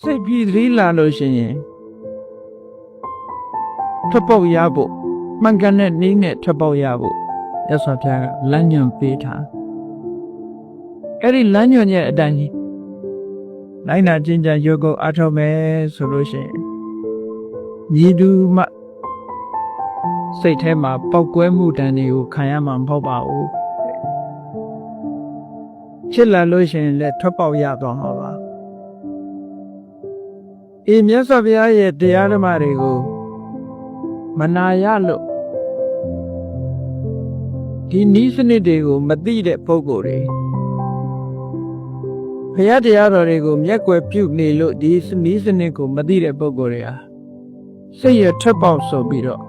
စိတ်ပြီးသီးလာလို့ရှိရင်ထွက်ပေါက်ရဖို့မှန်ကန်တဲ့နည်းနဲ့ထွက်ပေါက်ရဖို့ရသော်ဖျားကလမ်းညွှန်ပေးထားအဲ့ဒီလမ်းညွှန်ရဲ့အတိုင်းကြီးလိုက်နာကျင့်ကြံရုပ်ကိုအားထုတ်မယ်ဆိုလို့ရှိရင်ညီတူမှစိတ်ထဲမှာပောက်ကွဲမှုတန်တွေကိုခံရမှာမဟုတ်ပါဘူးချစ်လာလို့ရှိရင်လည်းထွက်ပေါက်ရသွားမှာပါမြတ်စွာဘုရားရဲ့တရားဓမ္မတွေကိုမနာရလို့ဒီနည်းစနစ်တွေကိုမသိတဲ့ပုဂ္ဂိုလ်တွေဘုရားတရားတော်တွေကိုမျက်ကွယ်ပြုနေလို့ဒီနည်းစနစ်ကိုမသိတဲ့ပုဂ္ဂိုလ်တွေဟာစိတ်ရထွက်ပေါက်ဆိုပြီးတော့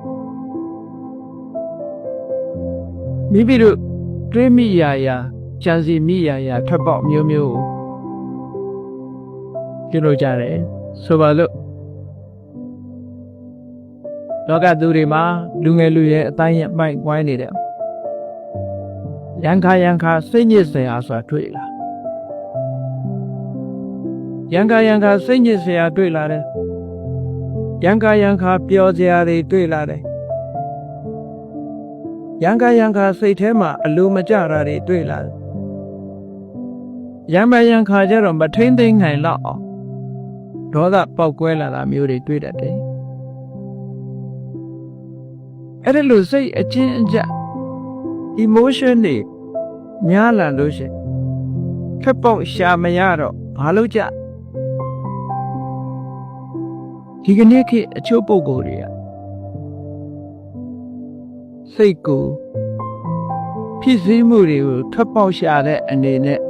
မိမိတို့တွေးမိရာကြံစီမိရာထွက်ပေါက်မျိုးမျိုးပြုလုပ်ကြတယ်ဆိုပါလို့လောကသူတွေမှာလူငယ်လူရဲ့အတိုင်းအပိုင်ကွိုင်းနေတဲ့ရန်ခါစိတ်ညစ်စရာဆိုတာတွေ့လာရန်ခါစိတ်ညစ်စရာတွေ့လာတယ်ရန်ခါပျော်စရာတွေတွေ့လာတယ်ရန်ခါစိတ်ထဲမှာအလိုမကျတာတွေတွေ့လာတယ်ရန်ခါကျတော့မထိမ့်သိမ့်နိုင်တော့အောင်ဒေါသပေါက်ကွဲလာတာမျိုးတွေတွေ့တတ်တယ်အဲ့ဒါလို့စိတ်အချင်းအကျ emotion တွေများလာလို့ရှိရင်ထပ်ပေါက်ရှာမရတော့ဘာလို့ကြဒီကနေ့ခေတ်အချို့ပုဂ္ဂိုလ်တွေကစိတ်ကိုဖြစ်စည်းမှုတွေကိုထပ်ပေါက်ရှာတဲ့အနေနဲ့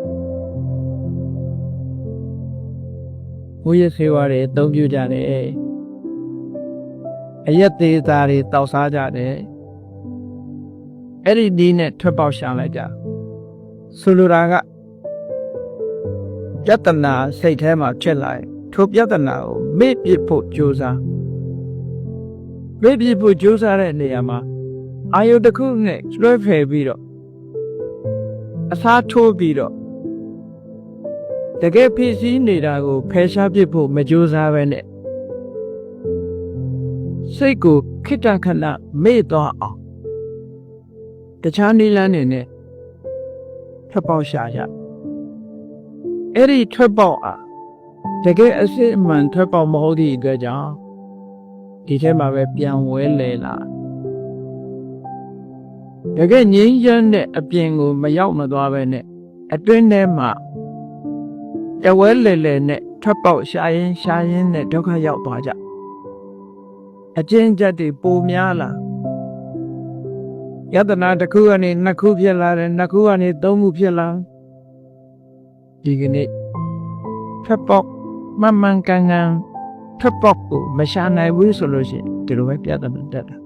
ဘုရားဆေဝါတွေအသုံးပြုကြတယ်အရက်သေးသားတွေတောက်စားကြတယ်အဲ့ဒီဒီနဲ့ထွက်ပေါက်ရှာလိုက်ကြဆိုလိုတာကယတနာစိတ်ထဲမှာဖြစ်လာရင်ထိုယတနာကိုမေ့ပြစ်ဖို့ကြိုးစားတဲ့နေရာမှာအာယုတစ်ခုနဲ့လွှဲဖယ်ပြီးတော့အစားထိုးပြီးတော့တကယ်ဖြစ်စည်းနေတာကိုဖယ်ရှားပစ်ဖို့မကြိုးစားပဲနဲ့စိတ်ကိုခိတ္တခဏမေ့သွားအောင်တခြားနည်းလမ်းတွေနဲ့ထွက်ပေါက်ရှာရအဲ့ဒီထွက်ပေါက်အားတကယ်အစစ်အမှန်ထွက်ပေါက်မဟုတ်သည့်အတွက်ကြောင့်ဒီထဲမှာပဲပြန်ဝဲလဲလာတကယ်ငြိမ်းချမ်းတဲ့အပြင်ကိုမရောက်မသွားပဲနဲ့အတွင်းထဲမှာတဝဲလဲနဲ့ထွက်ပေါက်ရှာရင်းနဲ့ဒုက္ခရောက်သွားကြအကျဉ်းချက်တွေပိုများလာယတနာတစ်ခုကနေနှစ်ခုဖြစ်လာတယ်နှစ်ခုကနေသုံးခုဖြစ်လာဒီကနေ့ထွက်ပေါက်မှန်ကန်ထွက်ပေါက်ကိုမရှာနိုင်ဘူးဆိုလို့ရှိရင်ဒီလိုပဲပြဿနာတက်တာ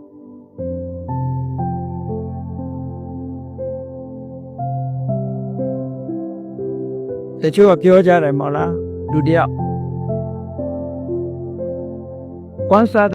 တချို့ကပြောကြတယ်မဟုတ်လားလူတယောက်ကွမ်းစား